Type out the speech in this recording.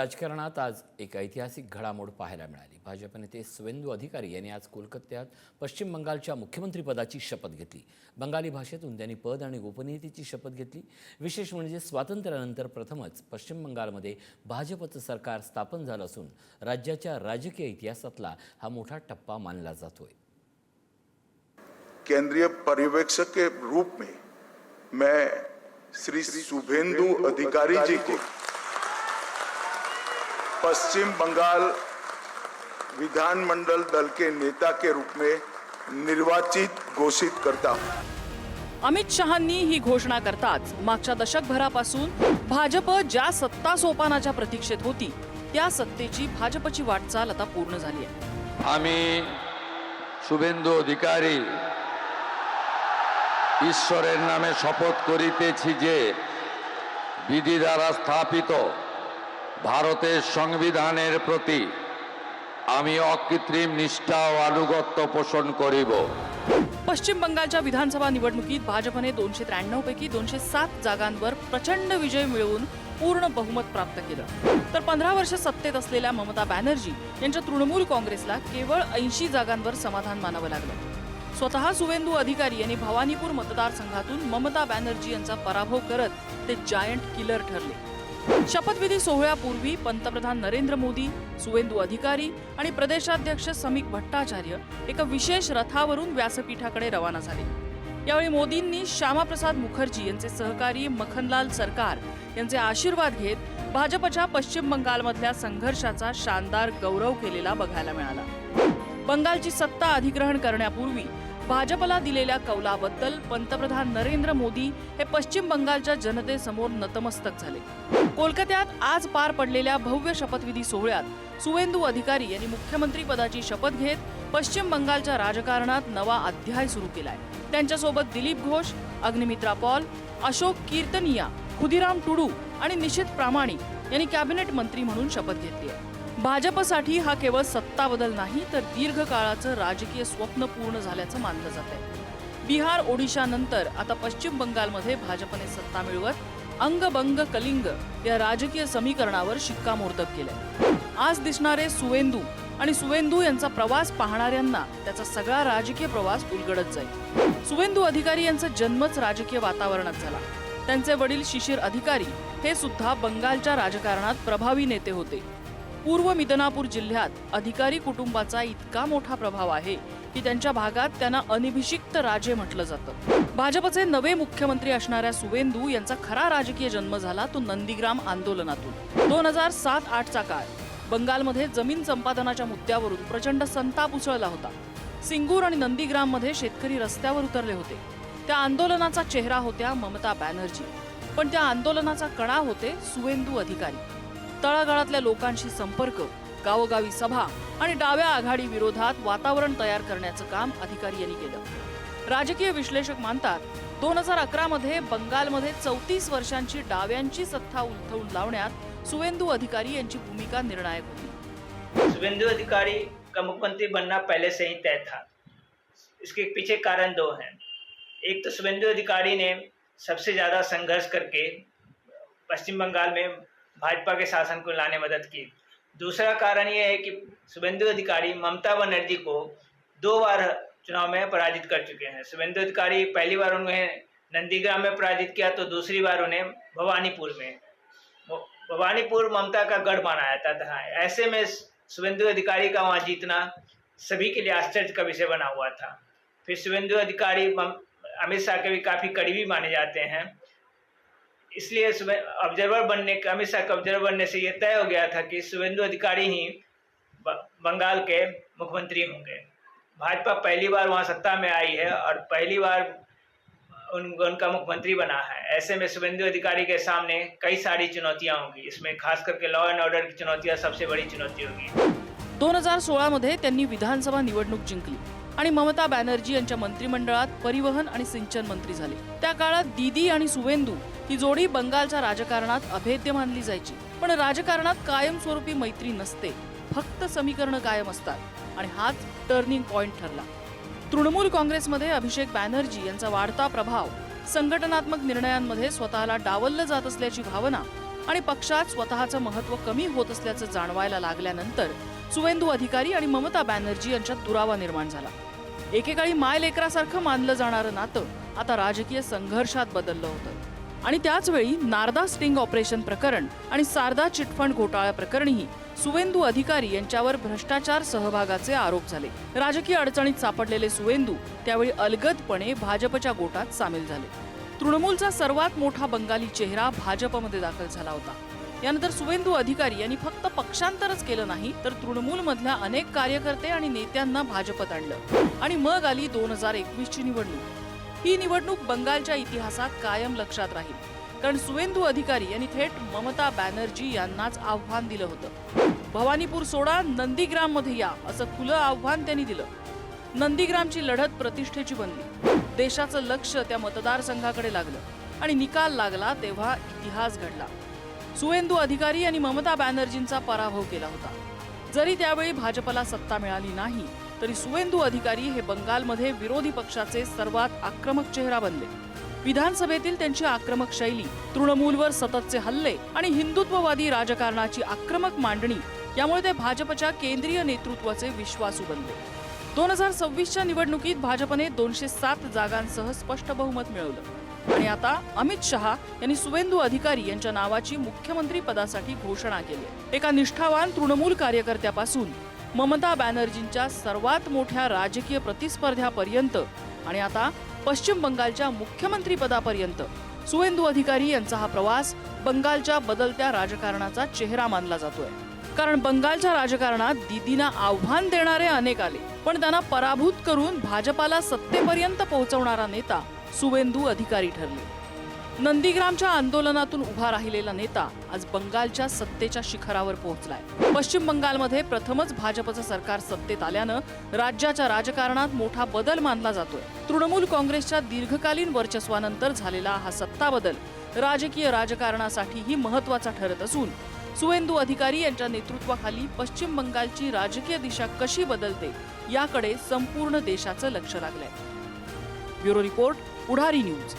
राजकारणात आज एक ऐतिहासिक घडामोड पाहायला मिळाली। भाजप नेते सुवेंदू अधिकारी यांनी आज कोलकात्यात पश्चिम बंगालच्या मुख्यमंत्रीपदाची शपथ घेतली। बंगाली भाषेतून त्यांनी पद आणि गोपनीयतेची शपथ घेतली। विशेष म्हणजे स्वातंत्र्यानंतर प्रथमच पश्चिम बंगालमध्ये भाजपचं सरकार स्थापन झालं असून राज्याच्या राजकीय इतिहासातला हा मोठा टप्पा मानला जातोय। केंद्रीय पर्यवेक्षक के रूप में मैं श्री शुभेंदु अधिकारी जी को पश्चिम बंगाल विधानमंडल दल के नेता के रूप में निर्वाचित घोषित करता हूं। अमित शहांनी ही घोषणा करताच मागच्या दशकभरापासून भाजप ज्या सत्ता सोपानाच्या प्रतीक्षेत होती त्या सत्तेची भाजपची वाटचाल आता पूर्ण झाली आहे। आम्ही शुभेंदु अधिकारी ईश्वरेर नामे शपथ करितेछि जे विधि द्वारा स्थापित भारतेर संविधानेर प्रति आमी अकृत्रिम निष्ठा व अनुगत्य पोषण करिब। पश्चिम बंगालच्या विधानसभा निवडणुकीत भाजपने 293 पैकी 207 जागांवर प्रचंड विजय मिळवून पूर्ण बहुमत प्राप्त केलं, तर 15 वर्ष सत्तेत असलेल्या ममता बॅनर्जी यांच्या तृणमूल काँग्रेसला केवळ 80 जागांवर समाधान मानावं लागलं। स्वतः सुवेंदू अधिकारी यांनी भवानीपूर मतदारसंघातून ममता बॅनर्जी यांचा पराभव करत ते जायंट किलर ठरले। शपथविधी सोहळ्यापूर्वी पंतप्रधान नरेंद्र मोदी, सुवेंदू अधिकारी आणि प्रदेशाध्यक्ष समीक भट्टाचार्य एका विशेष रथावरून व्यासपीठाकडे रवाना झाले। यावेळी मोदींनी श्यामाप्रसाद मुखर्जी यांचे सहकारी मखनलाल सरकार यांचे आशीर्वाद घेत भाजपच्या पश्चिम बंगालमधल्या संघर्षाचा शानदार गौरव केलेला बघायला मिळाला। बंगालची सत्ता अधिग्रहण करण्यापूर्वी भाजपला दिलेल्या कौलाबद्दल पंतप्रधान नरेंद्र मोदी हे पश्चिम बंगालच्या जनतेसमोर नतमस्तक झाले। कोलकात्यात आज पार पडलेल्या भव्य शपथविधी सोहळ्यात सुवेंदू अधिकारी यांनी मुख्यमंत्री पदाची शपथ घेत पश्चिम बंगालच्या राजकारणात नवा अध्याय सुरू केलाय। त्यांच्यासोबत दिलीप घोष, अग्निमित्रा पॉल, अशोक कीर्तनिया, खुदीराम टुडू आणि निशित प्रामाणिक यांनी कॅबिनेट मंत्री म्हणून शपथ घेतली आहे। भाजपसाठी हा केवळ सत्ता बदल नाही तर दीर्घकाळाचं राजकीय स्वप्न पूर्ण झाल्याचं मानलं जातंय। बिहार, ओडिशा नंतर आता पश्चिम बंगालमध्ये भाजपने सत्ता मिळवत अंग-बंग कलिंग या राजकीय समीकरणावर शिक्कामोर्तब केलंय। आज दिसणारे सुवेंदू आणि सुवेंदू यांचा प्रवास पाहणाऱ्यांना त्याचा सगळा राजकीय प्रवास उलगडत जाईल। सुवेंदू अधिकारी यांचा जन्मच राजकीय वातावरणात झाला। त्यांचे वडील शिशिर अधिकारी हे सुद्धा बंगालच्या राजकारणात प्रभावी नेते होते। पूर्व मिदनापूर जिल्ह्यात अधिकारी कुटुंबाचा इतका मोठा प्रभाव आहे की त्यांच्या भागात त्यांना अनभिषिक्त राजे म्हटलं जातं। भाजपचे नवे मुख्यमंत्री असणाऱ्या सुवेंदू यांचा खरा राजकीय जन्म झाला तो नंदीग्राम आंदोलनातून। 2007-8 चा काळ बंगालमध्ये जमीन संपादनाच्या मुद्द्यावरून प्रचंड संताप उसळला होता। सिंगूर आणि नंदीग्राम मध्ये शेतकरी रस्त्यावर उतरले होते। त्या आंदोलनाचा चेहरा होत्या ममता बॅनर्जी, पण त्या आंदोलनाचा कणा होते सुवेंदू अधिकारी। तळागाळातल्या लोकांशी संपर्क, गावोगावी सभा आणि डाव्या आघाडी विरोधात वातावरण तयार करण्याचं काम अधिकारी यांनी केलं। राजकीय विश्लेषक मानतात 2011 मध्ये बंगालमध्ये 34 वर्षांची डाव्यांची सत्ता उलथवून लावण्यात सुवेंदू अधिकारी यांची भूमिका निर्णायक होती। सुवेंदु अधिकारी का मुख्यमंत्री बनना पहले से ही तय था। इसके पीछे कारण दो हैं। एक तो सुवेंदु अधिकारी ने सबसे ज्यादा संघर्ष करके पश्चिम बंगाल में भाजपा के शासन को लाने मदद की। दूसरा कारण ये है कि सुवेंदु अधिकारी ममता बनर्जी को 2 बार चुनाव में पराजित कर चुके हैं। सुवेंदु अधिकारी पहली बार उन्हें नंदीग्राम में पराजित किया तो दूसरी बार उन्हें भवानीपुर में। भवानीपुर ममता का गढ़ माना जाता था। ऐसे में सुवेंदु अधिकारी का वहाँ जीतना सभी के लिए आश्चर्य का विषय बना हुआ था। फिर सुवेंदु अधिकारी अमित शाह के भी काफ़ी करीबी माने जाते हैं, इसलिए ऑब्जर्वर बनने का अमित शाह के ऑब्जर्वर बनने से ये तय हो गया था कि सुवेंदु अधिकारी ही बंगाल के मुख्यमंत्री होंगे। भाजपा पहली बार वहाँ सत्ता में आई है और पहली बार उनका मुख्यमंत्री बना है। ऐसे में सुवेंदु अधिकारी के सामने कई सारी चुनौतियां होंगी। इसमें खास करके लॉ एंड ऑर्डर की चुनौतियां सबसे बड़ी चुनौती होगी। 2016 मध्ये त्यांनी विधानसभा निवडणूक जिंकली आणि ममता बॅनर्जी यांच्या मंत्रिमंडळात परिवहन आणि सिंचन मंत्री झाले। त्या काळात दीदी आणि सुवेंदू ही जोडी बंगालच्या राजकारणात अभेद्य मानली जायची, पण राजकारणात कायमस्वरूपी मैत्री नसते, फक्त समीकरण कायम असतात आणि हाच टर्निंग पॉइंट ठरला। तृणमूल काँग्रेसमध्ये अभिषेक बॅनर्जी यांचा वाढता प्रभाव, संघटनात्मक निर्णयांमध्ये स्वतःला डावललं जात असल्याची भावना आणि पक्षात स्वतःचं महत्त्व कमी होत असल्याचं जाणवायला लागल्यानंतर सुवेंदू अधिकारी आणि ममता बॅनर्जी यांच्यात दुरावा निर्माण झाला. एकेकाळी माय लेकरासारखं मानलं जाणारं नातं आता राजकीय संघर्षात बदललं होतं. आणि त्याच वेळी नारदा स्टिंग ऑपरेशन प्रकरण आणि सारदा चिटफंड घोटाळा प्रकरणीही सुवेंदू अधिकारी यांच्यावर भ्रष्टाचार सहभागाचे आरोप झाले. राजकीय अडचणीत सापडलेले सुवेंदू त्यावेळी अलगदपणे भाजपच्या गोटात सामील झाले. तृणमूलचा सर्वात मोठा बंगाली चेहरा भाजपमध्ये दाखल झाला होता. यानंतर सुवेंदू अधिकारी यांनी फक्त पक्षांतरच केलं नाही तर तृणमूल मधल्या अनेक कार्यकर्ते आणि नेत्यांना भाजपत आणलं. आणि मग आली 2021 ची निवडणूक. ही निवडणूक बंगालच्या इतिहासात कायम लक्षात राहील, कारण सुवेंदू अधिकारी यांनी थेट ममता बॅनर्जी यांनाच आव्हान दिलं होतं. भवानीपूर सोडा, नंदीग्राम मध्ये या असं खुलं आव्हान त्यांनी दिलं. नंदीग्रामची लढत प्रतिष्ठेची बनली. देशाचं लक्ष त्या मतदारसंघाकडे लागलं आणि निकाल लागला तेव्हा इतिहास घडला. सुवेंदू अधिकारी यांनी ममता बॅनर्जींचा पराभव केला होता. जरी त्यावेळी भाजपला सत्ता मिळाली नाही तरी सुवेंदू अधिकारी हे बंगालमध्ये विरोधी पक्षाचे सर्वात आक्रमक चेहरा बनले. विधानसभेतील त्यांची आक्रमक शैली, तृणमूलवर सततचे हल्ले आणि हिंदुत्ववादी राजकारणाची आक्रमक मांडणी यामुळे ते भाजपच्या केंद्रीय नेतृत्वाचे विश्वासू बनले. 2026च्या निवडणुकीत भाजपने 207 जागांसह स्पष्ट बहुमत मिळवलं आणि आता अमित शहा यांनी सुवेंदू अधिकारी यांच्या नावाची मुख्यमंत्री पदासाठी घोषणा केली. एका निष्ठावान तृणमूल कार्यकर्त्यापासून ममता बॅनर्जींच्या सर्वात मोठ्या राजकीय प्रतिस्पर्ध्यापर्यंत आणि आता पश्चिम बंगालच्या मुख्यमंत्री पदापर्यंत सुवेंदू अधिकारी यांचा हा प्रवास बंगालच्या बदलत्या राजकारणाचा चेहरा मानला जातोय. कारण बंगालच्या राजकारणात दीदींना आव्हान देणारे अनेक आले, पण त्यांना पराभूत करून भाजपाला सत्तेपर्यंत पोहोचवणारा नेता सुवेंदू अधिकारी ठरले. नंदीग्रामच्या आंदोलनातून उभा राहिलेला नेता आज बंगालच्या सत्तेच्या शिखरावर पोहोचलाय. पश्चिम बंगालमध्ये प्रथमच भाजपचं सरकार सत्तेत आल्यानं राज्याच्या राजकारणात मोठा बदल मानला जातोय. तृणमूल काँग्रेसच्या दीर्घकालीन वर्चस्वानंतर झालेला हा सत्ता बदल राजकीय राजकारणासाठीही महत्वाचा ठरत असून सुवेंदू अधिकारी यांच्या नेतृत्वाखाली पश्चिम बंगालची राजकीय दिशा कशी बदलते याकडे संपूर्ण देशाचं लक्ष लागलंय. ब्युरो रिपोर्ट, पुढारी न्यूज.